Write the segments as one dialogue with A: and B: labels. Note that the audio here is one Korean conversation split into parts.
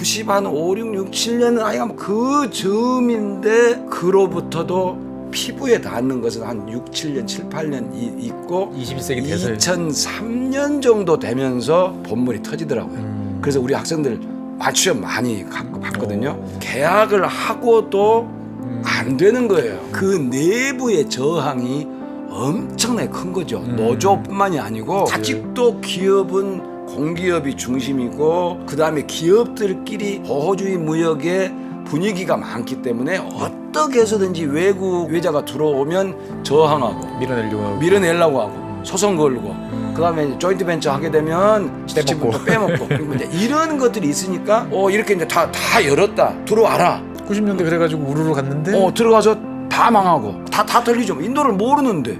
A: 90한 5, 6, 6, 7년은 아이가 그 즈음인데 그로부터도 피부에 닿는 것은 한 6, 7년, 7, 8년 있고
B: 21세기 돼서
A: 2003년 정도 되면서 본물이 터지더라고요. 그래서 우리 학생들 맞춤 많이 갖고 봤거든요. 계약을 하고도 안 되는 거예요. 그 내부의 저항이 엄청나게 큰 거죠. 노조뿐만이 아니고 아직도 기업은 공기업이 중심이고 그 다음에 기업들끼리 보호주의 무역의 분위기가 많기 때문에 어떻게 해서든지 외자가 들어오면 저항하고 밀어내려고 하고 소송 걸고 그 다음에 조인트 벤처 하게 되면 지분도 빼먹고 그리고 이제 이런 것들이 있으니까 이렇게 이제 다 열었다 들어와라.
B: 90년대 그래가지고 우르르 갔는데
A: 들어가서 다 망하고 다 털리죠. 인도를 모르는데.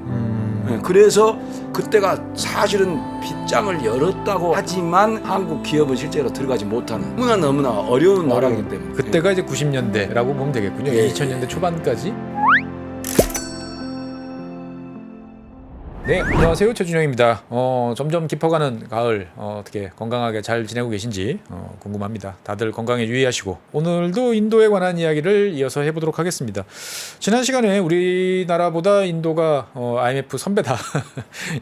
A: 네, 그래서 그때가 사실은 빗장을 열었다고 하지만 한국 기업은 실제로 들어가지 못하는 너무나 어려운 나라이기 때문에
B: 그때가 이제 90년대라고 보면 되겠군요. 2000년대 초반까지. 네, 안녕하세요. 최준영입니다. 점점 깊어가는 가을 어떻게 건강하게 잘 지내고 계신지 궁금합니다. 다들 건강에 유의하시고 오늘도 인도에 관한 이야기를 이어서 해보도록 하겠습니다. 지난 시간에 우리나라보다 인도가 IMF 선배다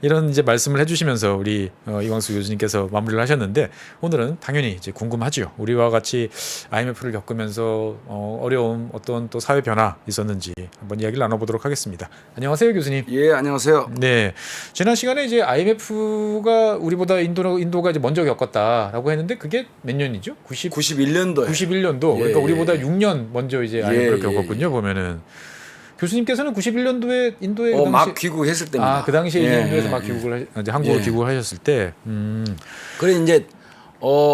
B: 이런 이제 말씀을 해주시면서 우리 이광수 교수님께서 마무리를 하셨는데 오늘은 당연히 이제 궁금하죠. 우리와 같이 IMF를 겪으면서 어려움 어떤 또 사회 변화 있었는지 한번 이야기를 나눠보도록 하겠습니다. 안녕하세요, 교수님.
A: 예, 안녕하세요.
B: 네. 지난 시간에 이제 IMF가 우리보다 인도가 이제 먼저 겪었다라고 했는데 그게 몇 년이죠?
A: 91년도에.
B: 91년도.
A: 예,
B: 그러니까 우리보다 6년 먼저 이제 IMF를 겪었군요.
A: 예.
B: 보면은 교수님께서는 91년도에 인도에 그 당시
A: 막 귀국했을 때입니다.
B: 그 당시에 이제 인도에서 막 귀국을 이제 한국으로 귀국을 하셨을 때.
A: 그래 이제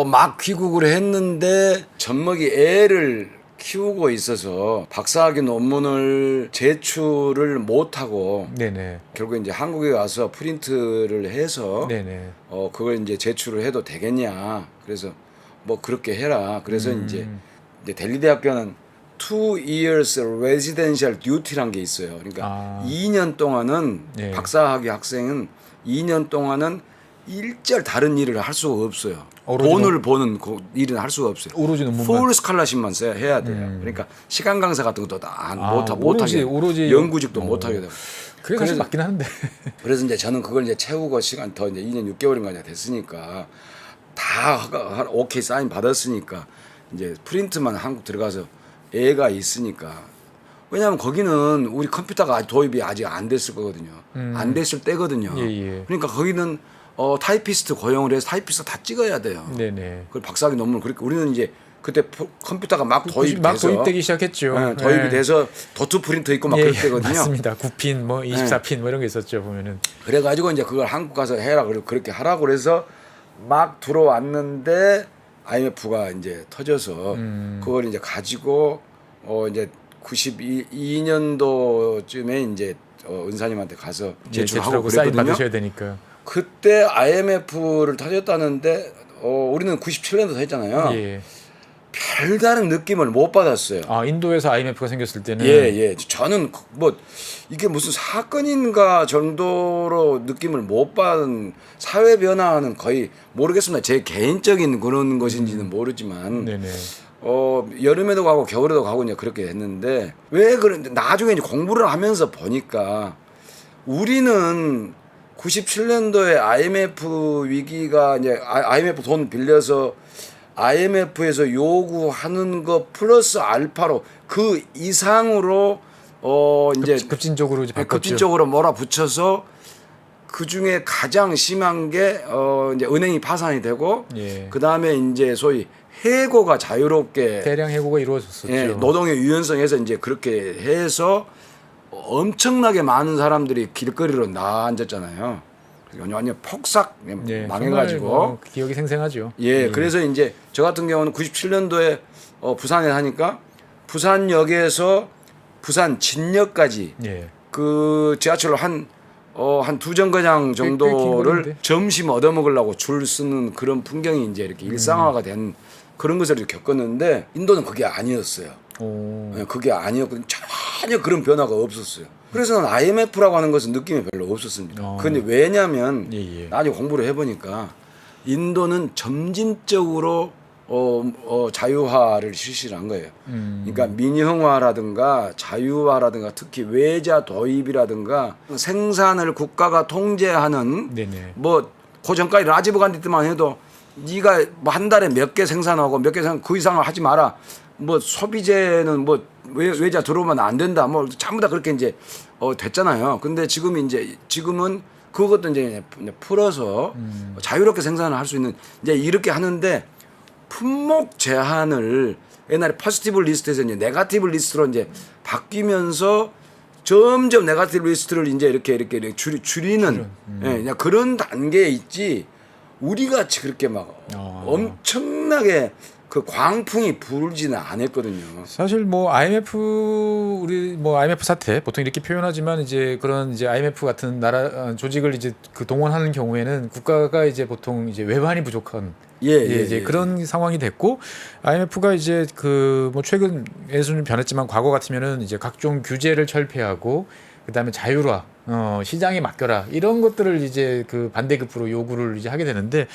A: 막 귀국을 했는데 젖먹이 애를 키우고 있어서 박사학위 논문을 제출을 못하고
B: 네네.
A: 결국 이제 한국에 와서 프린트를 해서
B: 네네.
A: 그걸 이제 제출을 해도 되겠냐. 그래서 뭐 그렇게 해라. 그래서 이제 델리 대학교는 2 years residential duty란 게 있어요. 그러니까 2년 동안은
B: 네.
A: 박사학위 학생은 2년 동안은 일절 다른 일을 할 수가 없어요. 돈을 버는 일은 할 수가 없어요.
B: 오로지 논문만.
A: 풀 스칼라십만 해야 돼요. 그러니까 시간 강사 같은 것도 다 못하게
B: 오로지
A: 연구직도 못하게 되고.
B: 그게 사실 맞긴 한데.
A: 그래서 이제 저는 그걸 이제 채우고 시간 더 이제 2년 6개월인가 됐으니까 다 오케이 사인 받았으니까 이제 프린트만 한국 들어가서 애가 있으니까. 왜냐하면 거기는 우리 컴퓨터가 도입이 아직 안 됐을 거거든요. 안 됐을 때거든요.
B: 예.
A: 그러니까 거기는 타이피스트 고용을 해서 타이피스트 다 찍어야 돼요.
B: 네네.
A: 그 박사학위 논문 그렇게 우리는 이제 그때 컴퓨터가 막
B: 도입되기 시작했죠.
A: 네, 도입이 돼서 도트 프린터 있고 막 그럴 때거든요.
B: 맞습니다. 9핀 뭐 24핀 뭐 이런 게 있었죠, 보면은.
A: 그래가지고 이제 그걸 한국 가서 해라 그렇게 하라고 그래서 막 들어왔는데 IMF가 이제 터져서 그걸 이제 가지고 이제 92년도쯤에 이제 은사님한테 가서 제출하고
B: 사인
A: 그랬거든요.
B: 받으셔야 되니까.
A: 그때 IMF를 터졌다는데 우리는 97년도 했잖아요.
B: 예.
A: 별다른 느낌을 못 받았어요.
B: 인도에서 IMF가 생겼을 때는
A: 예. 저는 뭐 이게 무슨 사건인가 정도로 느낌을 못 받은 사회 변화는 거의 모르겠습니다. 제 개인적인 그런 것인지는 모르지만
B: 네네.
A: 여름에도 가고 겨울에도 가고 이제 그렇게 했는데 왜 그런데 나중에 이제 공부를 하면서 보니까 우리는 97년도에 IMF 위기가 이제 IMF 돈 빌려서 IMF에서 요구하는 거 플러스 알파로 그 이상으로 이제
B: 급진적으로 이제 바꿨죠.
A: 급진적으로 몰아붙여서 그 중에 가장 심한 게 이제 은행이 파산이 되고 그 다음에 이제 소위 해고가 자유롭게
B: 대량 해고가 이루어졌었죠.
A: 예, 노동의 유연성에서 이제 그렇게 해서 엄청나게 많은 사람들이 길거리로 나앉았잖아요. 완전 폭삭 망해가지고
B: 뭐 기억이 생생하죠.
A: 그래서 이제 저 같은 경우는 97년도에 부산에 하니까 부산역에서 부산 진역까지 그 지하철로 한 두 정거장 정도를 점심 얻어먹으려고 줄 쓰는 그런 풍경이 이제 이렇게 일상화가 된 그런 것을 겪었는데 인도는 그게 아니었어요. 그게 아니었거든요. 전혀 그런 변화가 없었어요. 그래서 는 IMF라고 하는 것은 느낌이 별로 없었습니다. 그런데 왜냐하면 나중에 공부를 해보니까 인도는 점진적으로 자유화를 실시를 한 거예요. 그러니까 민영화라든가 자유화라든가 특히 외자 도입이라든가 생산을 국가가 통제하는
B: 네네.
A: 뭐 고전까지 라지브 간디 때만 해도 네가 뭐 한 달에 몇 개 생산하고 몇 개 생산 그 이상을 하지 마라. 뭐 소비재는 뭐 외자 들어오면 안 된다. 뭐 전부 다 그렇게 이제 됐잖아요. 근데 지금은 그것도 이제 풀어서 자유롭게 생산을 할 수 있는 이제 이렇게 하는데 품목 제한을 옛날에 포지티브 리스트에서 이제 네거티브 리스트로 이제 바뀌면서 점점 네거티브 리스트를 이제 이렇게 줄이는 예, 그냥 그런 단계에 있지 우리 같이 그렇게 막 엄청나게 그 광풍이 불지는 않았거든요.
B: 사실 뭐 IMF 사태 보통 이렇게 표현하지만 이제 그런 이제 IMF 같은 나라 조직을 이제 그 동원하는 경우에는 국가가 이제 보통 이제 외환이 부족한 이제 그런 상황이 됐고 IMF가 이제 그 뭐 최근에는 좀 변했지만 과거 같으면은 이제 각종 규제를 철폐하고 그다음에 자율화 시장에 맡겨라 이런 것들을 이제 그 반대급부로 요구를 이제 하게 되는데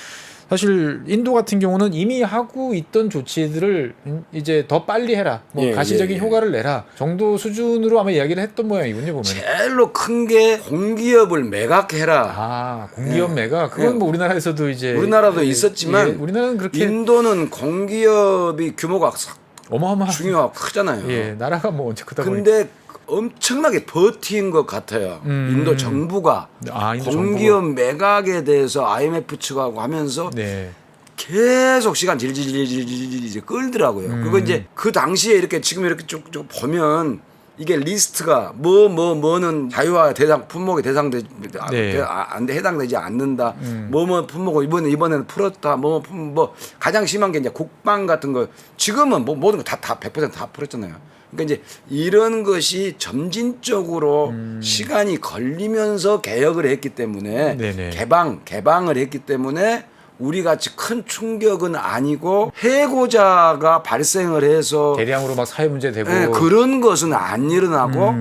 B: 사실 인도 같은 경우는 이미 하고 있던 조치들을 이제 더 빨리 해라, 뭐 가시적인 효과를 내라 정도 수준으로 아마 이야기를 했던 모양이군요 보면.
A: 제일로 큰 게 공기업을 매각해라.
B: 아 공기업 매각 그건 뭐 우리나라에서도 이제
A: 우리나라도 있었지만
B: 우리나라는 그렇게
A: 인도는 공기업이 규모가
B: 어마어마한
A: 중요하고 크잖아요.
B: 예 나라가 뭐 언제 크다 보니.
A: 근데 엄청나게 버틴 것 같아요. 인도 정부가
B: 인도
A: 공기업 매각에 대해서 IMF 측하고 하면서
B: 네.
A: 계속 시간 질질질질질 끌더라고요. 그거 이제 그 당시에 이렇게 지금 이렇게 쭉 보면 이게 리스트가 뭐는 자유화 대상 품목에 대상되지 해당되지 않는다. 뭐 품목을 이번에는 풀었다. 뭐 가장 심한 게 이제 국방 같은 거 지금은 뭐 모든 거 다 100% 다 풀었잖아요. 그러니까 이제 이런 것이 점진적으로 시간이 걸리면서 개혁을 했기 때문에 개방을 했기 때문에 우리 같이 큰 충격은 아니고 해고자가 발생을 해서
B: 대량으로 막 사회 문제 되고
A: 그런 것은 안 일어나고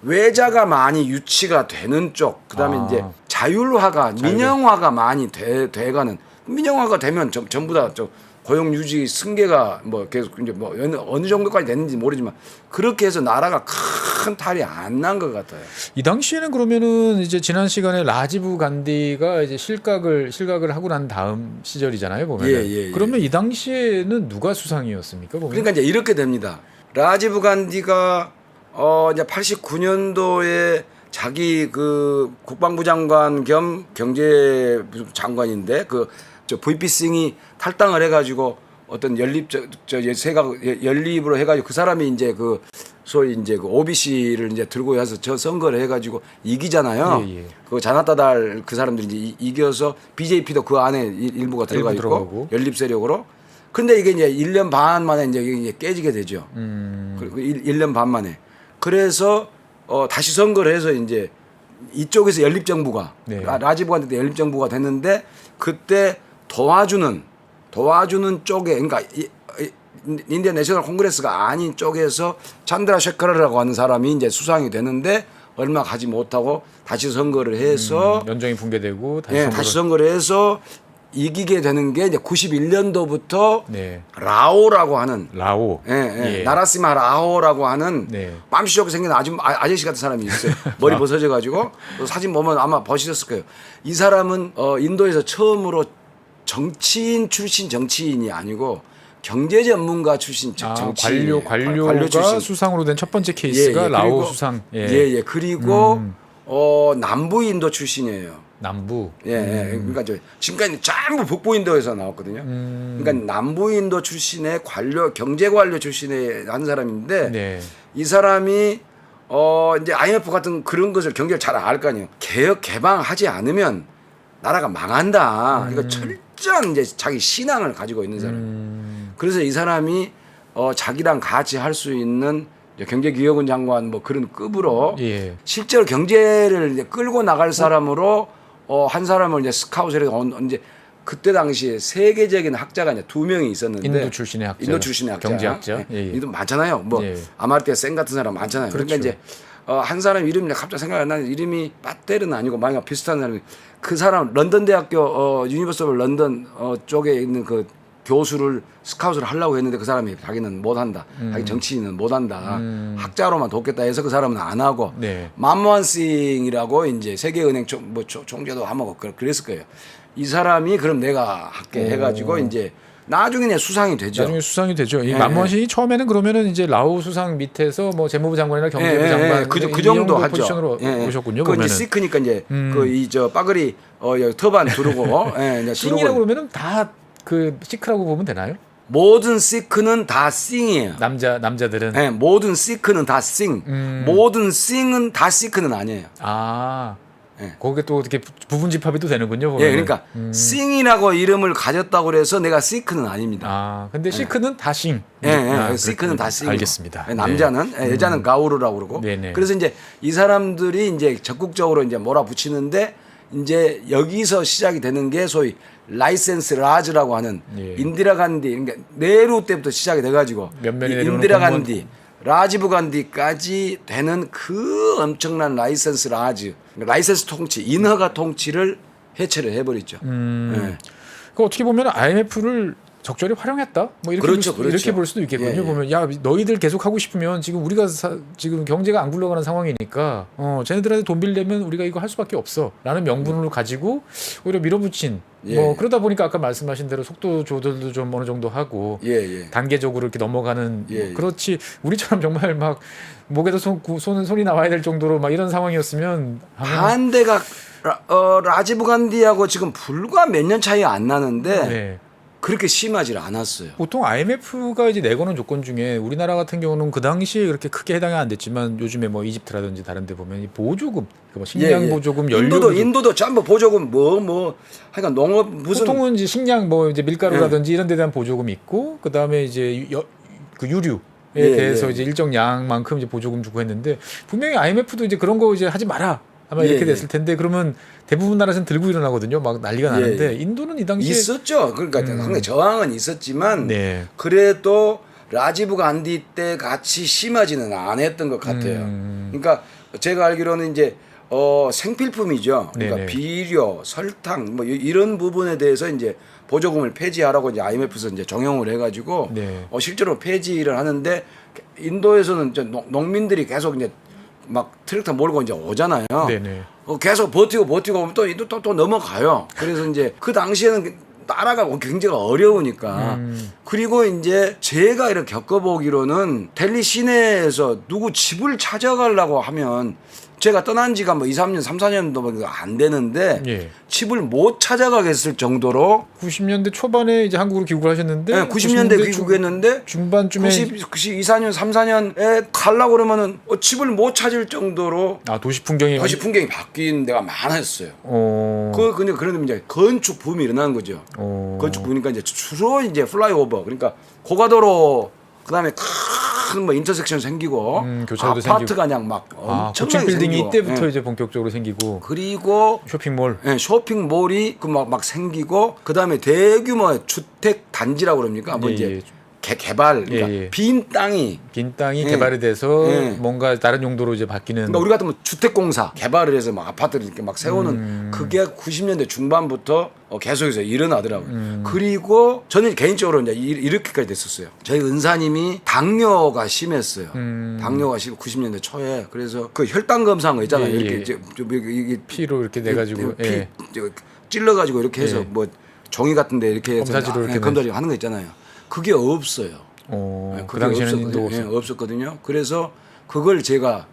A: 외자가 많이 유치가 되는 쪽 그다음에 이제 자율화가 민영화가 많이 돼가는 민영화가 되면 전부 다 고용 유지 승계가 뭐 계속 이제 뭐 어느 정도까지 됐는지 모르지만 그렇게 해서 나라가 큰 탈이 안 난 것 같아요.
B: 이 당시에는 그러면은 이제 지난 시간에 라지브 간디가 이제 실각을 하고 난 다음 시절이잖아요 보면. 그러면 이 당시에는 누가 수상이었습니까? 보면?
A: 그러니까 이제 이렇게 됩니다. 라지브 간디가 이제 89년도에 자기 그 국방부 장관 겸 경제 장관인데 저 VP 싱이 탈당을 해가지고 어떤 연립으로 해가지고 그 사람이 이제 그 소위 이제 그 OBC를 이제 들고 와서 저 선거를 해가지고 이기잖아요. 그 자나타달 그 사람들이 이제 이겨서 BJP도 그 안에 일부가 들어가 있고 연립 세력으로. 근데 이게 이제 1년 반 만에 이제 깨지게 되죠. 그리고 1년 반 만에. 그래서 다시 선거를 해서 이제 이쪽에서 연립정부가 라지브 간디 때 연립정부가 됐는데 그때 도와주는 쪽에 그러니까 인디언 내셔널 콩그레스가 아닌 쪽에서 찬드라 셰커르라고 하는 사람이 이제 수상이 되는데 얼마 가지 못하고 다시 선거를 해서
B: 연정이 붕괴되고
A: 다시 선거를 해서 이기게 되는 게 이제 91년도부터 라오라고 하는 나라시마 라오라고 하는 맘씨 좋게 생긴 아저씨 같은 사람이 있어요. 머리 벗어져 가지고 사진 보면 아마 보셨을 거예요. 이 사람은 인도에서 처음으로 정치인 출신 정치인이 아니고 경제 전문가 출신 정치인
B: 관료가 출신. 수상으로 된 첫 번째 케이스가 라오 그리고, 수상.
A: 그리고 남부 인도 출신이에요.
B: 남부.
A: 그러니까 지금까지 전부 북부 인도에서 나왔거든요. 그러니까 남부 인도 출신의 경제 관료 출신의 한 사람인데 이 사람이 이제 IMF 같은 그런 것을 경제를 잘 알 거 아니에요. 개방하지 않으면 나라가 망한다. 이거 철저한 이제 자기 신앙을 가지고 있는 사람. 그래서 이 사람이 자기랑 같이 할 수 있는 경제기획원 장관 뭐 그런 급으로 실제로 경제를 이제 끌고 나갈 사람으로 한 사람을 이제 스카웃을 해서 이제 그때 당시에 세계적인 학자가 이제 2명이 있었는데
B: 인도 출신의 학자, 경제학자,
A: 인도 많잖아요. 뭐 아마르티아 센 같은 사람 많잖아요. 그러니까 이제 한 사람 이름이 갑자기 생각이 안 나는 이름이 빠테르는 아니고 비슷한 사람이 그 사람 런던 대학교 유니버시티 오브 런던 쪽에 있는 그 교수를 스카웃을 하려고 했는데 그 사람이 자기는 못한다. 자기 정치인은 못한다. 학자로만 돕겠다 해서 그 사람은 안 하고
B: 네.
A: 만모한싱이라고 이제 세계은행 총재도 하고 그랬을 거예요. 이 사람이 그럼 내가 할게 해가지고 이제 나중에 수상이 되죠.
B: 나중에 수상이 되죠. 이 만모한싱이 처음에는 그러면은 이제 라오 수상 밑에서 뭐 재무부 장관이나 경제부 장관
A: 그 정도 하죠.
B: 포지션으로 오셨군요.
A: 그
B: 보면은.
A: 이제 시크니까 이제 그 이 저 빠그리 여기 터반 두르고 이제
B: 싱이라고 그러면은 다 그 시크라고 보면 되나요?
A: 모든 시크는 다 싱이에요.
B: 남자들은
A: 네, 모든 시크는 다 싱. 모든 싱은 다 시크는 아니에요.
B: 아.
A: 네.
B: 거기에 또 어떻게 부분 집합이 또 되는군요. 보면은.
A: 예, 그러니까 싱이라고 이름을 가졌다고 그래서 내가 시크는 아닙니다.
B: 아, 근데 시크는 다 싱.
A: 시크는 다 싱.
B: 알겠습니다.
A: 남자는 여자는 가우르라고 그러고.
B: 네네.
A: 그래서 이제 이 사람들이 이제 적극적으로 이제 몰아붙이는데 이제 여기서 시작이 되는 게 소위 라이센스 라즈라고 하는
B: 예.
A: 인디라 간디 그러니까 네루 때부터 시작이 돼가지고
B: 면면이
A: 이
B: 내려오는
A: 인디라
B: 공무원.
A: 간디 라지브 간디까지 되는 그 엄청난 라이센스 라즈 라이센스 통치 인허가 통치를 해체를 해버렸죠. 예.
B: 그 어떻게 보면 IMF를 적절히 활용했다. 뭐 이렇게
A: 그렇죠,
B: 볼, 이렇게
A: 그렇죠.
B: 볼 수도 있겠군요.
A: 예, 예.
B: 보면 야 너희들 계속 하고 싶으면 지금 우리가 지금 경제가 안 굴러가는 상황이니까 쟤네들한테 돈 빌려면 우리가 이거 할 수밖에 없어라는 명분으로 가지고 오히려 밀어붙인
A: 예.
B: 뭐 그러다 보니까 아까 말씀하신 대로 속도 조절도 좀 어느 정도 하고
A: 예.
B: 단계적으로 이렇게 넘어가는
A: 예,
B: 뭐 그렇지 우리처럼 정말 막 목에도 손이 나와야 될 정도로 막 이런 상황이었으면
A: 반대가 라지브 간디하고 지금 불과 몇 년 차이 안 나는데
B: 네.
A: 그렇게 심하지 않았어요.
B: 보통 IMF가 이제 내거는 조건 중에 우리나라 같은 경우는 그 당시에 그렇게 크게 해당이 안 됐지만 요즘에 뭐 이집트라든지 다른 데 보면 이 보조금, 뭐 식량 보조금, 연료 보조금.
A: 인도도 전부 보조금 하여간 농업 무슨
B: 보통은 이제 식량 뭐 이제 밀가루라든지 이런 데 대한 보조금이 있고 그다음에 이제 그 유류에 대해서 이제 일정 양만큼 이제 보조금 주고 했는데 분명히 IMF도 이제 그런 거 이제 하지 마라. 아마 이렇게 됐을 텐데 그러면 대부분 나라에서는 들고 일어나거든요. 막 난리가 나는데 인도는 이 당시에
A: 있었죠. 그러니까 상당히 저항은 있었지만
B: 네.
A: 그래도 라지브 간디 때 같이 심하지는 않았던 것 같아요. 그러니까 제가 알기로는 이제 생필품이죠. 그러니까
B: 네네.
A: 비료, 설탕 뭐 이런 부분에 대해서 이제 보조금을 폐지하라고 이제 IMF에서 이제 정형을 해가지고
B: 네.
A: 실제로 폐지를 하는데 인도에서는 이제 농민들이 계속 이제 막 트랙터 몰고 이제 오잖아요.
B: 네네.
A: 계속 버티고 또 넘어가요. 그래서 이제 그 당시에는 나라가 경제가 어려우니까 그리고 이제 제가 이렇게 겪어보기로는 델리 시내에서 누구 집을 찾아가려고 하면 제가 떠난 지가 뭐 2, 3년, 3, 4년도 안 되는데
B: 예.
A: 집을 못 찾아가겠을 정도로
B: 90년대 초반에 이제 한국으로 귀국을 하셨는데
A: 네, 90년대 귀국했는데
B: 중반쯤에
A: 2, 4년, 3, 4년에 가려고 그러면은 집을 못 찾을 정도로
B: 도시 풍경이
A: 풍경이 바뀐 데가 많았어요.
B: 어.
A: 근데 그런데 이제 건축 붐이 일어나는 거죠. 건축 붐이니까 이제 주로 이제 플라이오버 그러니까 고가도로 그다음에 큰 뭐 인터섹션 생기고
B: 교차로도
A: 아파트가 그냥 막
B: 고층
A: 엄청나게
B: 빌딩이
A: 생기고.
B: 이때부터
A: 예.
B: 이제 본격적으로 생기고
A: 그리고
B: 쇼핑몰
A: 쇼핑몰이 막 생기고 그다음에 대규모 주택 단지라고 그럽니까? 뭐
B: 예,
A: 이제
B: 예.
A: 개발 그러니까
B: 예.
A: 빈 땅이
B: 빈 땅이
A: 예.
B: 개발이 돼서
A: 예.
B: 뭔가 다른 용도로 이제 바뀌는
A: 그러니까 우리 같으면 주택공사 개발을 해서 막 아파트를 이렇게 막 세우는 그게 90년대 중반부터 계속해서 일어나더라고요. 그리고 저는 개인적으로 이제 이렇게까지 됐었어요. 저희 은사님이 당뇨가 심했어요. 당뇨가 90년대 초에 그래서 그 혈당 검사한 거 있잖아요.
B: 예,
A: 이렇게
B: 예.
A: 이게
B: 피로 이렇게 내 가지고
A: 피 찔러가지고 이렇게 해서
B: 예.
A: 뭐 종이 같은데 이렇게 해서
B: 검사지로 이렇게
A: 검사지로 하는 거 있잖아요. 그게 없어요.
B: 그
A: 그게
B: 당시에는
A: 없었거든요.
B: 인도
A: 없었거든요. 그래서 그걸 제가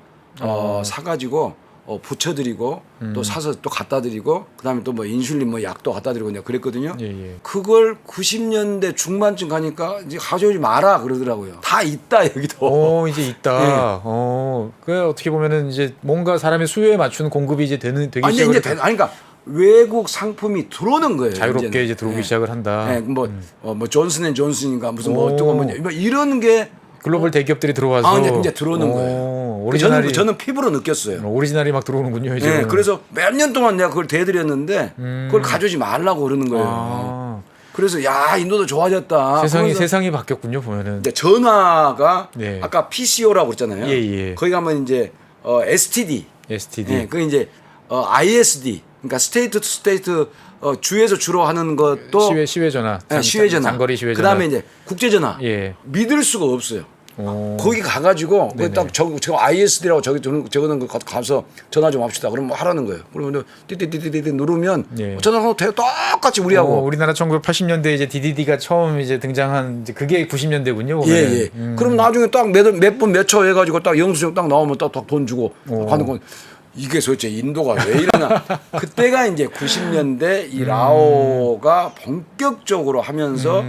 A: 사가지고 붙여드리고 또 사서 또 갖다 드리고 그다음에 또 뭐 인슐린 뭐 약도 갖다 드리고 그냥 그랬거든요.
B: 예.
A: 그걸 90년대 중반쯤 가니까 이제 가져오지 마라 그러더라고요. 다 있다 여기도.
B: 이제 있다. 그 어떻게 보면은 이제 뭔가 사람의 수요에 맞추는 공급이 이제 되기
A: 아니
B: 시작을
A: 이제 그러니까 외국 상품이 들어오는 거예요.
B: 자유롭게
A: 이제는.
B: 이제 들어오기 시작을 한다.
A: 뭐 존슨앤존슨인가 무슨 뭐 어떤 거 뭐 이런 게
B: 글로벌 대기업들이 들어와서
A: 이제 들어오는 거예요.
B: 오리지널이
A: 저는 피부로 느꼈어요.
B: 오리지널이 막 들어오는군요. 이제.
A: 네, 그래서 몇 년 동안 내가 그걸 대드렸는데 그걸 가져오지 말라고 그러는 거예요. 그래서 야 인도도 좋아졌다.
B: 세상이 바뀌었군요 보면은.
A: 이제 전화가
B: 네.
A: 아까 PCO라고 그랬잖아요.
B: 예.
A: 거기 가면 이제 STD.
B: STD.
A: 네, 그 이제 ISD. 그러니까 스테이트 투 스테이트 주에서 주로 하는 것도
B: 시외 전화,
A: 시외 전화,
B: 장거리 시외 전화.
A: 그다음에 이제 국제 전화.
B: 예.
A: 믿을 수가 없어요.
B: 오.
A: 거기 가가지고
B: 네네.
A: 딱 저 ISD라고 적어놓은 거 가서 전화 좀 합시다. 그럼 뭐 하라는 거예요. 그러면 띠띠띠띠띠 누르면
B: 예.
A: 전화하고 돼요. 똑같이 우리하고.
B: 우리나라 1980년대 이제 DDD가 처음 이제 등장한 이제 그게 90년대군요.
A: 예. 그럼 나중에 딱 몇 분 몇 초 해가지고 딱 영수증 딱 나오면 딱 돈 주고 하는 건 이게 도대체 인도가 왜 이러나. 그때가 이제 90년대 이 라오가 본격적으로 하면서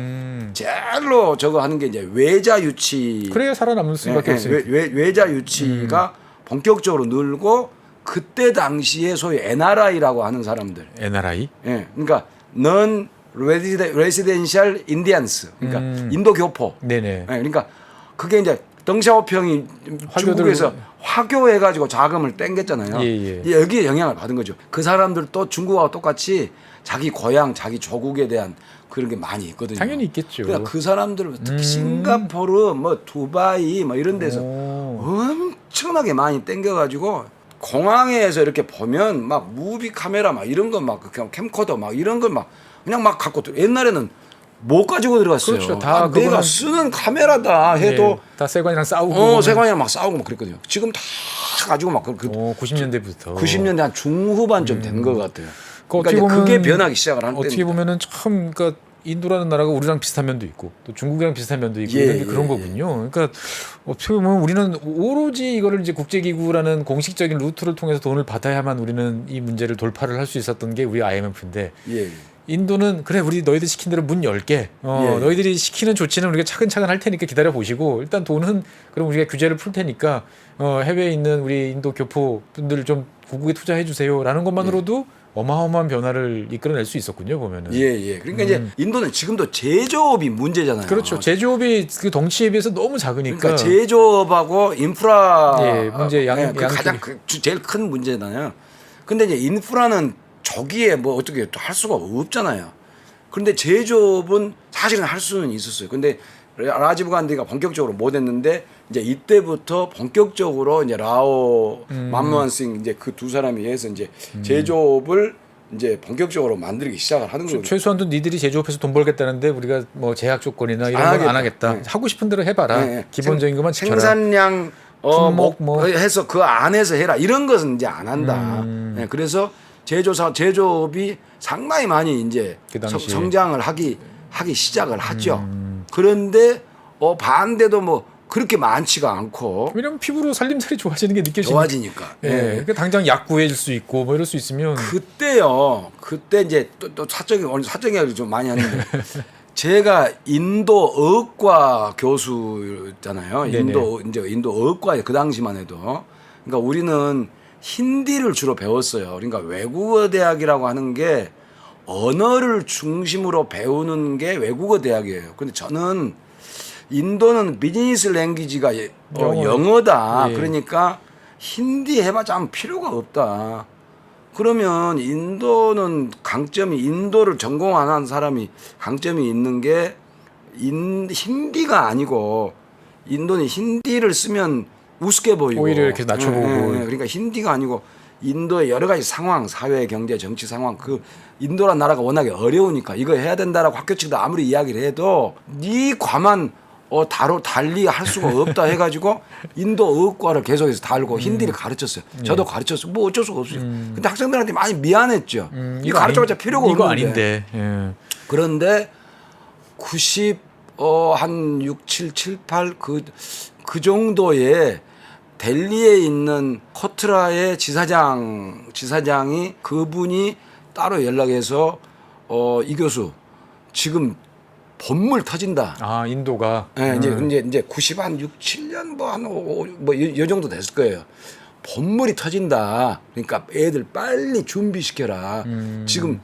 A: 제일로 저거 하는 게 이제 외자 유치.
B: 그래야 살아남을 수밖에 없어요.
A: 외자 유치가 본격적으로 늘고 그때 당시에 소위 NRI라고 하는 사람들.
B: NRI?
A: 예. 그러니까 non residential Indians. 그러니까 인도 교포.
B: 네네.
A: 예. 그러니까 그게 이제 덩샤오평이
B: 화교들-
A: 중국에서 화교해가지고 자금을 땡겼잖아요.
B: 예.
A: 여기에 영향을 받은 거죠. 그 사람들도 중국하고 똑같이 자기 고향, 자기 조국에 대한 그런 게 많이 있거든요.
B: 당연히 있겠죠.
A: 그러니까 그 사람들 특히 싱가포르, 뭐 두바이, 뭐 이런 데서 엄청나게 많이 땡겨가지고 공항에서 이렇게 보면 막 무비 카메라 막 이런 거 막 그냥 캠코더 막 이런 걸 막 그냥 막 갖고 옛날에는 못 가지고 들어갔어요.
B: 그렇죠. 다
A: 내가
B: 그거는-
A: 쓰는 카메라다 해도
B: 다 세관이랑 싸우고.
A: 세관이랑 막 싸우고 막 그랬거든요. 지금 다 가지고 막
B: 90년대부터.
A: 90년대 한 중후반쯤 된 것 같아요.
B: 어떻게
A: 그러니까 이제 그게
B: 보면-
A: 변하기 시작을 하는
B: 어떻게
A: 때입니다.
B: 보면은 참 그러니까 인도라는 나라가 우리랑 비슷한 면도 있고 또 중국이랑 비슷한 면도 있고
A: 예,
B: 이런 게
A: 예,
B: 그런
A: 예.
B: 거군요. 그러니까 어떻게 보면 우리는 오로지 이거를 이제 국제기구라는 공식적인 루트를 통해서 돈을 받아야만 우리는 이 문제를 돌파를 할 수 있었던 게 우리 IMF인데
A: 예.
B: 인도는 그래 우리 너희들 시킨 대로 문 열게
A: 예.
B: 너희들이 시키는 조치는 우리가 차근차근 할 테니까 기다려 보시고 일단 돈은 그럼 우리가 규제를 풀 테니까 해외에 있는 우리 인도 교포분들 좀 국국에 투자해 주세요라는 것만으로도 어마어마한 변화를 이끌어낼 수 있었군요 보면은.
A: 예. 그러니까 이제 인도는 지금도 제조업이 문제잖아요.
B: 그렇죠. 제조업이 그 덩치에 비해서 너무 작으니까.
A: 그러니까 제조업하고 인프라
B: 예, 문제
A: 그 가장 제일 큰 문제잖아요. 근데 이제 인프라는 저기에 뭐 어떻게 또 할 수가 없잖아요. 그런데 제조업은 사실은 할 수는 있었어요. 근데 라지브 간디가 본격적으로 못 했는데 이제 이때부터 본격적으로 이제 라오 만모한 싱 이제 그 두 사람이 해서 이제 제조업을 이제 본격적으로 만들기 시작을 하는 거예요.
B: 최소한도 니들이 제조업해서 돈 벌겠다는데 우리가 뭐 제약 조건이나 이런 건 안 하겠다.
A: 네.
B: 하고 싶은 대로 해봐라.
A: 네.
B: 기본적인 것만 지켜라.
A: 생산량
B: 품목 뭐.
A: 해서 그 안에서 해라 이런 것은 이제 안 한다. 네, 그래서 제조업이 상당히 많이 이제
B: 그 당시에.
A: 성장을 하기 시작을 하죠. 그런데 반대도 뭐 그렇게 많지가 않고
B: 왜냐면 피부로 살림살이 좋아지는 게 느껴지니까.
A: 좋아지니까.
B: 예. 그러니까 당장 약 구해줄 수 있고 뭐 이럴 수 있으면
A: 그때요. 그때 이제 또 사적 이야기를 좀 많이 하는데 제가 인도 어학과 교수잖아요.
B: 네네.
A: 인도 어학과에 그 당시만 해도 그러니까 우리는 힌디를 주로 배웠어요. 그러니까 외국어 대학이라고 하는 게 언어를 중심으로 배우는 게 외국어 대학이에요. 근데 저는 인도는 비즈니스 랭귀지가 영어다.
B: 예.
A: 그러니까 힌디 해봤자 아무 필요가 없다. 그러면 인도는 인도를 전공 안 한 사람이 강점이 있는 게 힌디가 아니고 인도는 힌디를 쓰면 우습게 보이고
B: 오히려 이렇게 낮춰보고.
A: 그러니까 힌디가 아니고 인도의 여러 가지 상황, 사회, 경제, 정치 상황 그 인도란 나라가 워낙에 어려우니까 이거 해야 된다라고 학교 측도 아무리 이야기를 해도 네 과만 달리 할 수가 없다 해가지고 인도 어학과를 계속해서 달고 힌디를 가르쳤어요. 저도 가르쳤어요. 뭐 어쩔 수가 없어요. 근데 학생들한테 많이 미안했죠. 이거 가르쳐봤자 필요가
B: 이거
A: 없는데.
B: 아닌데. 예.
A: 그런데 한 6, 7, 7, 8 그 정도의 델리에 있는 코트라의 지사장이 그분이 따로 연락해서 이 교수 지금 본물 터진다.
B: 아 인도가.
A: 예, 이제 90한 6, 7년 뭐이 정도 됐을 거예요. 본물이 터진다. 그러니까 애들 빨리 준비시켜라. 지금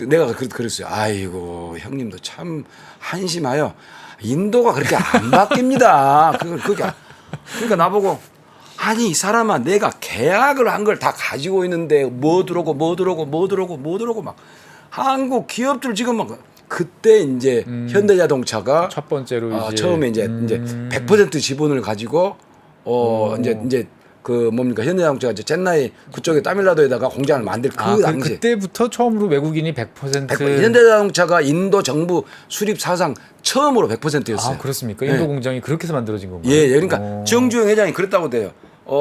A: 내가 그랬어요. 아이고 형님도 참 한심하여 인도가 그렇게 안 바뀝니다. 그러니까 나보고 아니 이 사람아 내가 계약을 한 걸 다 가지고 있는데 뭐 들어오고 막 한국 기업들 지금 막 그때 이제 현대자동차가
B: 첫 번째로 이제
A: 처음에 이제 100% 지분을 가지고 이제 그 뭡니까 현대자동차가 이제 젠나이 그쪽에 타밀나도에다가 공장을 만들 그 당시
B: 그때부터 처음으로 외국인이 100%
A: 현대자동차가 인도 정부 수립 사상 처음으로 100%였어요.
B: 아 그렇습니까? 인도
A: 예.
B: 공장이 그렇게 해서 만들어진 건가요?
A: 예, 그러니까 정주영 회장이 그랬다고 돼요.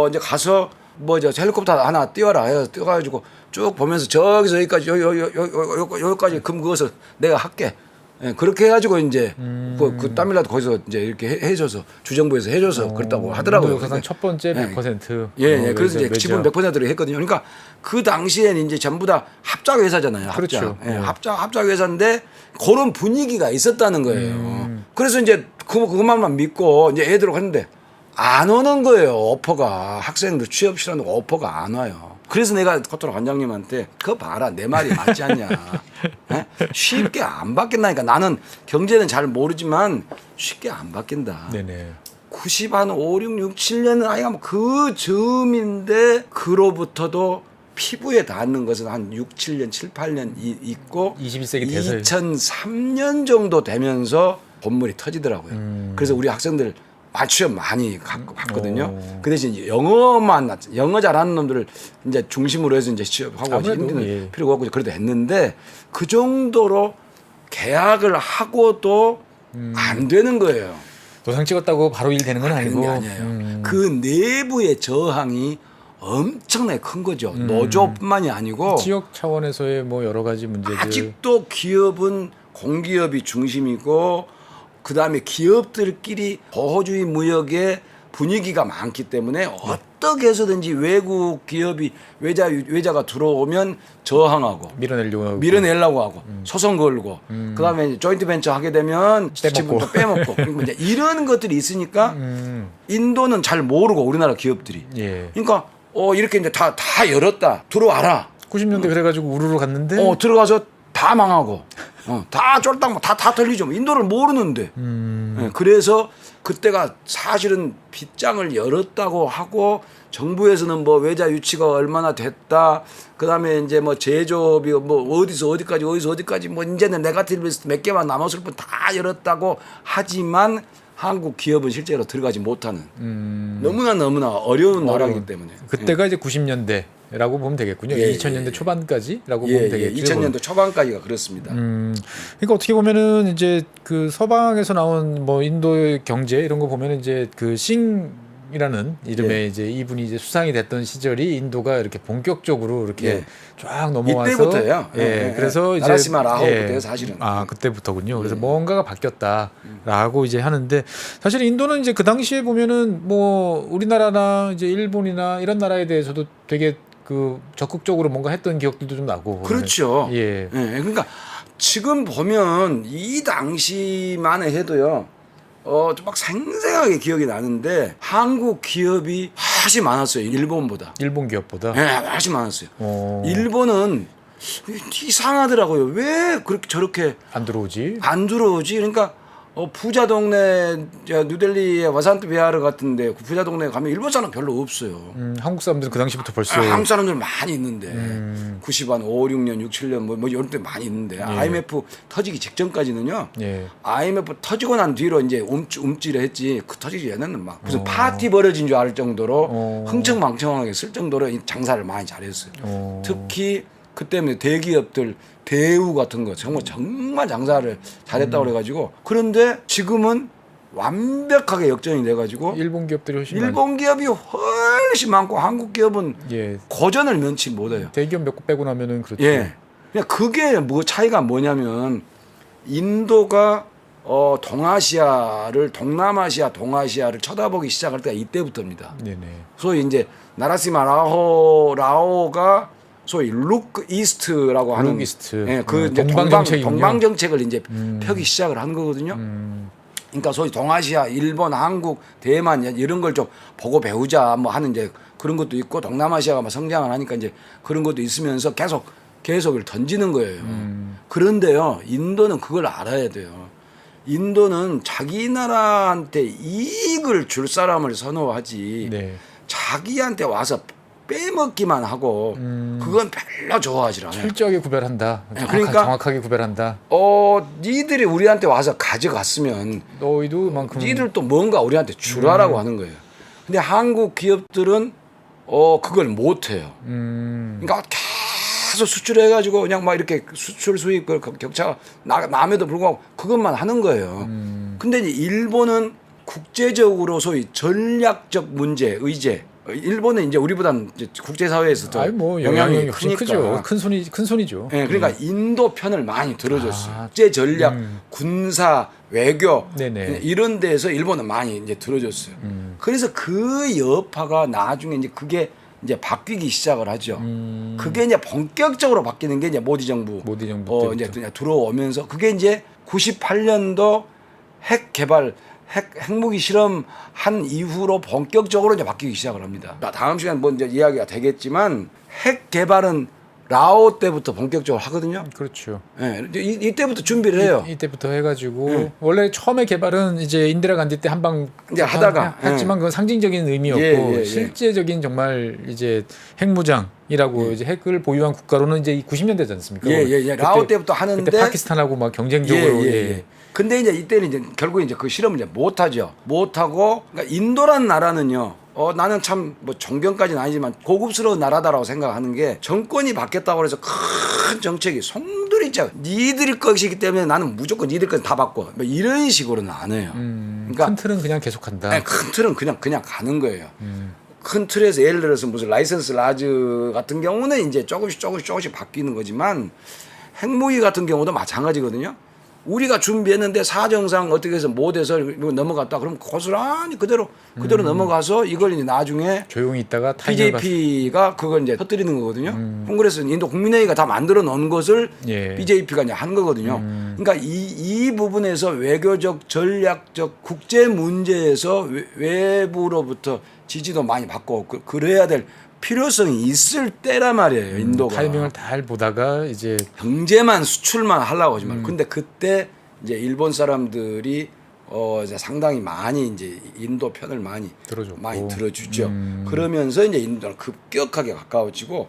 A: 이제 가서 뭐 저 헬리콥터 하나 띄워라 해서 띄워가지고 쭉 보면서 저기서 여기까지 여기까지 금 그어서 내가 할게. 예, 그렇게 해가지고 이제 그 타밀나도 거기서 이제 이렇게 해줘서 주정부에서 해줘서 그랬다고 하더라고요.
B: 가장 첫 번째 100%.
A: 예. 그래서 이제 지분 100%를 했거든요. 그러니까 그 당시에는 이제 전부 다 합작 회사잖아요. 합작.
B: 그렇죠.
A: 예, 합작 회사인데 그런 분위기가 있었다는 거예요. 그래서 이제 그것만 믿고 이제 애들 했는데 안 오는 거예요. 오퍼가 학생들 취업 시간도 오퍼가 안 와요. 그래서 내가 코토라 관장님한테 그거 봐라 내 말이 맞지 않냐. 예? 쉽게 안 바뀐다니까. 나는 경제는 잘 모르지만 쉽게 안 바뀐다.
B: 네네.
A: 90 한 5, 6, 6, 7년은 아이가 뭐 그 즈음인데 그로부터도 피부에 닿는 것은 한 6, 7년, 7, 8년 있고
B: 21세기 돼서
A: 2003년 정도 되면서 본물이 터지더라고요. 그래서 우리 학생들 맞춤 많이 봤거든요. 그 대신 영어 잘하는 놈들을 이제 중심으로 해서 이제 취업하고
B: 아무래도,
A: 힘드는
B: 예.
A: 필요가 없고 그래도 했는데 그 정도로 계약을 하고도 안 되는 거예요.
B: 도장 찍었다고 바로 일 되는 건
A: 되는
B: 아니고
A: 게 아니에요. 그 내부의 저항이 엄청나게 큰 거죠. 노조뿐만이 아니고
B: 지역 차원에서의 뭐 여러 가지 문제들.
A: 아직도 기업은 공기업이 중심이고 그다음에 기업들끼리 보호주의 무역의 분위기가 많기 때문에 어떻게 해서든지 외국 기업이 외자가 들어오면 저항하고 밀어내려고 하고 소송 걸고 그다음에 이제 조인트 벤처 하게 되면 지분도 빼먹고 그러니까 이제 이런 것들이 있으니까 인도는 잘 모르고 우리나라 기업들이
B: 예.
A: 그러니까 이렇게 이제 다 열었다 들어와라
B: 90년대 그래가지고 우르르 갔는데
A: 들어가서 다 망하고 다 쫄딱 다 털리죠. 인도를 모르는데. 예, 그래서 그때가 사실은 빗장을 열었다고 하고 정부에서는 뭐 외자 유치가 얼마나 됐다. 그다음에 이제 뭐 제조업이 뭐 어디서 어디까지 뭐 이제는 네거티브 리스트 몇 개만 남았을 뿐 다 열었다고 하지만 한국 기업은 실제로 들어가지 못하는 너무나 어려운 나라이기 때문에.
B: 그때가 이제 90년대라고 보면 되겠군요.
A: 예,
B: 2000년대
A: 예.
B: 초반까지라고 보면 되겠죠.
A: 2000년도 초반까지가 그렇습니다.
B: 그러니까 어떻게 보면은 이제 그 서방에서 나온 뭐 인도의 경제 이런 거 보면은 이제 그 싱이라는 이름의 이제 이분이 이제 수상이 됐던 시절이 인도가 이렇게 본격적으로 이렇게 쫙 넘어와서
A: 이때부터예요.
B: 그래서 이제
A: 나라시마 라호부터요 사실은.
B: 그때부터군요. 그래서 뭔가가 바뀌었다라고 이제 하는데 사실 인도는 이제 그 당시에 보면은 뭐 우리나라나 이제 일본이나 이런 나라에 대해서도 되게 그 적극적으로 뭔가 했던 기억들도 좀 나고.
A: 그렇죠.
B: 예.
A: 그러니까 지금 보면 이 당시만 해도요. 좀 막 생생하게 기억이 나는데 한국 기업이 훨씬 많았어요. 일본보다.
B: 일본 기업보다.
A: 훨씬 많았어요. 일본은 이상하더라고요. 왜 그렇게 저렇게
B: 안 들어오지?
A: 그러니까 부자 동네 뉴델리의 와산트 비하르 같은데 그 부자 동네 가면 일본 사람 별로 없어요.
B: 한국 사람들은 그 당시부터 벌써
A: 한국 사람들 많이 있는데 90한 5, 6년, 6, 7년 뭐 이런 때 많이 있는데 IMF 터지기 직전까지는요. IMF 터지고 난 뒤로 이제 움찔을 했지 그 터지기 전에는 막 무슨 파티 벌어진 줄 알 정도로 흥청망청하게 쓸 정도로 장사를 많이 잘했어요. 특히 그때문에 대기업들 대우 같은 거 정말 장사를 잘했다고 그래가지고 그런데 지금은 완벽하게 역전이 돼가지고
B: 일본 기업들이 훨씬
A: 일본 기업이 훨씬 많고 한국 기업은 고전을 면치 못해요.
B: 대기업 몇 개 빼고 나면은 그렇죠.
A: 그냥 그게 뭐 차이가 뭐냐면 인도가 동남아시아를 쳐다보기 시작할 때가 이때부터입니다. 소위 이제 나라시마 라오가 소위 룩 이스트라고 하는 그 이제 동방 정책을 이제 펴기 시작을 한 거거든요. 그러니까 소위 동아시아, 일본, 한국, 대만 이런 걸 좀 보고 배우자 뭐 하는 이제 그런 것도 있고 동남아시아가 막 성장을 하니까 이제 그런 것도 있으면서 계속을 던지는 거예요. 그런데요, 인도는 그걸 알아야 돼요. 인도는 자기 나라한테 이익을 줄 사람을 선호하지 자기한테 와서 빼먹기만 하고 그건 별로 좋아하지 않아요.
B: 철저하게 구별한다.
A: 그러니까
B: 정확하게 구별한다.
A: 니들이 우리한테 와서 가져갔으면
B: 너희도 만큼
A: 니들도 뭔가 우리한테 주라라고 하는 거예요. 근데 한국 기업들은 그걸 못 해요. 그러니까 계속 수출해가지고 그냥 막 이렇게 수출 수입 격차가 남에도 불구하고 그것만 하는 거예요. 근데 이제 일본은 국제적으로 소위 전략적 문제, 의제. 일본은 이제 우리보다는 이제 국제사회에서 더
B: 뭐
A: 영향이
B: 훨씬
A: 크니까.
B: 크죠. 큰 손이죠.
A: 네, 그러니까 인도 편을 많이 들어줬어요. 국제 전략, 군사, 외교
B: 네네.
A: 이런 데서 일본은 많이 이제 들어줬어요. 그래서 그 여파가 나중에 이제 그게 이제 바뀌기 시작을 하죠. 그게 이제 본격적으로 바뀌는 게 이제 모디 정부 이제 들어오면서 그게 이제 98년도 핵 개발 핵무기 실험 한 이후로 본격적으로 이제 바뀌기 시작을 합니다. 다음 시간 뭐 이제 이야기가 되겠지만 핵 개발은 라오 때부터 본격적으로 하거든요.
B: 그렇죠.
A: 예, 이때부터 준비를 해요.
B: 이때부터 해가지고 원래 처음에 개발은 이제 인디라 간디 때 한방
A: 이제 하다가
B: 했지만 그건 상징적인 의미였고
A: 예.
B: 실제적인 정말 이제 핵무장이라고 이제 핵을 보유한 국가로는 이제 90년대지 않습니까?
A: 예. 라오 때부터 하는데
B: 그때 파키스탄하고 막 경쟁적으로
A: 근데 이제 이때는 이제 결국 이제 그 실험을 이제 못 하죠. 못 하고 그러니까 인도란 나라는요. 나는 참 뭐 존경까지는 아니지만 고급스러운 나라다라고 생각하는 게 정권이 바뀌었다고 해서 큰 정책이 송두리째 니들 것이기 때문에 나는 무조건 니들 것 다 받고 뭐 이런 식으로는 안 해요. 그러니까
B: 큰 틀은 그냥 계속한다.
A: 네, 큰 틀은 그냥 가는 거예요. 큰 틀에서 예를 들어서 무슨 라이선스 라즈 같은 경우는 이제 조금씩 바뀌는 거지만 핵무기 같은 경우도 마찬가지거든요. 우리가 준비했는데 사정상 어떻게 해서 못해서 넘어갔다 그러면 고스란히 그대로 넘어가서 이걸 이제 나중에
B: 조용히 있다가
A: BJP가 그걸 이제 터뜨리는 거거든요. 콩그레스 인도 국민회의가 다 만들어 놓은 것을 BJP가 이제 한 거거든요. 그러니까 이 부분에서 외교적 전략적 국제 문제에서 외부로부터 지지도 많이 받고 그래야 될 필요성이 있을 때란 말이에요. 인도가
B: 타이밍을 잘 보다가 이제
A: 경제만 수출만 하려고 하지 말고 근데 그때 이제 일본 사람들이 이제 상당히 많이 이제 인도 편을 많이 들어주죠. 그러면서 이제 인도는 급격하게 가까워지고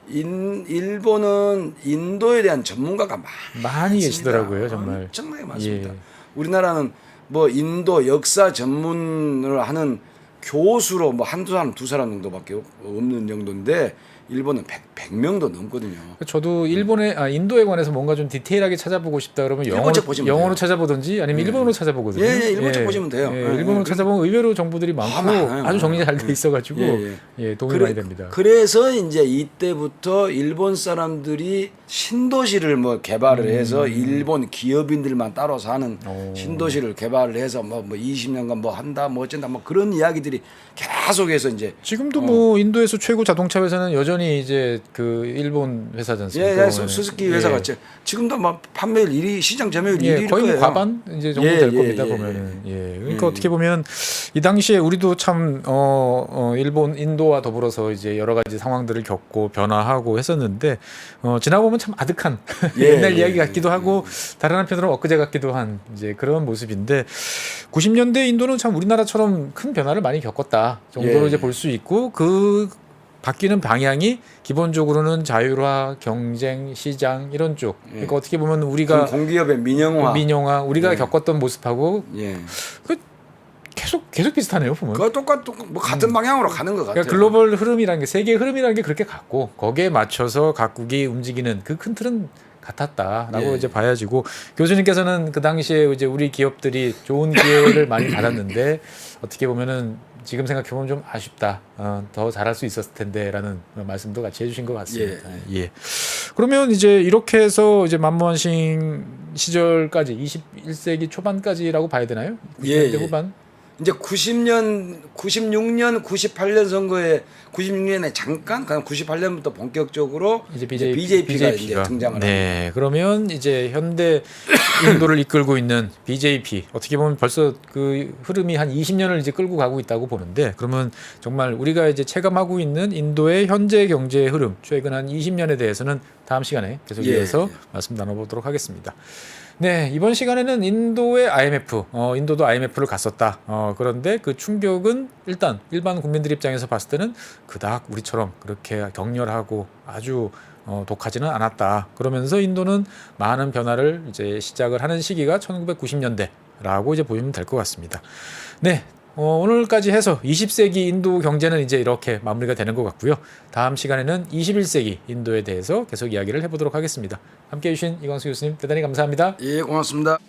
A: 일본은 인도에 대한 전문가가
B: 많이 계시더라고요, 정말.
A: 엄청나게 많습니다. 우리나라는 뭐 인도 역사 전문을 하는 교수로 뭐 한두 사람 두 사람 정도밖에 없는 정도인데 일본은 100명도 넘거든요.
B: 저도 인도에 관해서 뭔가 좀 디테일하게 찾아보고 싶다 그러면 영어로 찾아보든지 아니면 일본어로 찾아보거든요.
A: 일본 책 보시면 돼요.
B: 일본어로 찾아보면 의외로 정보들이 많고 아주 정리 잘 돼 있어가지고 도움이 많이 됩니다.
A: 그래서 이제 이때부터 일본 사람들이 신도시를 뭐 개발을 해서 일본 기업인들만 따로 사는 신도시를 개발을 해서 뭐 20년간 뭐 한다 뭐 어쩐다 뭐 그런 이야기들이 계속해서 이제
B: 지금도 뭐 인도에서 최고 자동차 회사는 여전히 이제 그 일본 회사지 않습니까?
A: 스즈키 회사가 지금도 막 판매율 1위, 시장 점유율 1위일
B: 거의
A: 거예요.
B: 뭐 과반 이제 정도 될 겁니다 보면은. 그러니까 어떻게 보면 이 당시에 우리도 참 인도와 더불어서 이제 여러 가지 상황들을 겪고 변화하고 했었는데 지나 보면 참 아득한 옛날 이야기 같기도 하고 다른 한편으로는 엊그제 같기도 한 이제 그런 모습인데 90년대 인도는 참 우리나라처럼 큰 변화를 많이 겪었다 정도로 이제 볼 수 있고 그 바뀌는 방향이 기본적으로는 자율화, 경쟁, 시장 이런 쪽. 그러니까 어떻게 보면 우리가
A: 공기업의 민영화
B: 우리가 겪었던 모습하고 계속 비슷하네요 보면.
A: 그거 똑같은 뭐 같은 방향으로 가는 것 같아요.
B: 그러니까 글로벌 흐름이라는 게 세계의 흐름이라는 게 그렇게 같고 거기에 맞춰서 각국이 움직이는 그 큰 틀은 같았다라고 이제 봐야지고 교수님께서는 그 당시에 이제 우리 기업들이 좋은 기회를 많이 받았는데 어떻게 보면은 지금 생각해보면 좀 아쉽다. 더 잘할 수 있었을 텐데라는 말씀도 같이 해주신 것 같습니다. 그러면 이제 이렇게 해서 이제 만무한신 시절까지 21세기 초반까지라고 봐야 되나요? 90년대 후반?
A: 이제 96년, 98년 선거에 96년에 잠깐, 그냥 98년부터 본격적으로
B: 이제
A: BJP가 이제 등장을 합니다.
B: 그러면 이제 현대 인도를 이끌고 있는 BJP 어떻게 보면 벌써 그 흐름이 한 20년을 이제 끌고 가고 있다고 보는데 그러면 정말 우리가 이제 체감하고 있는 인도의 현재 경제 흐름 최근 한 20년에 대해서는 다음 시간에 계속 이어서 말씀 나눠보도록 하겠습니다. 네, 이번 시간에는 인도의 IMF, 인도도 IMF를 갔었다. 그런데 그 충격은 일단 일반 국민들 입장에서 봤을 때는 그닥 우리처럼 그렇게 격렬하고 아주 독하지는 않았다. 그러면서 인도는 많은 변화를 이제 시작을 하는 시기가 1990년대라고 이제 보시면 될 것 같습니다. 네. 오늘까지 해서 20세기 인도 경제는 이제 이렇게 마무리가 되는 것 같고요. 다음 시간에는 21세기 인도에 대해서 계속 이야기를 해보도록 하겠습니다. 함께해 주신 이광수 교수님 대단히 감사합니다.
A: 예, 고맙습니다.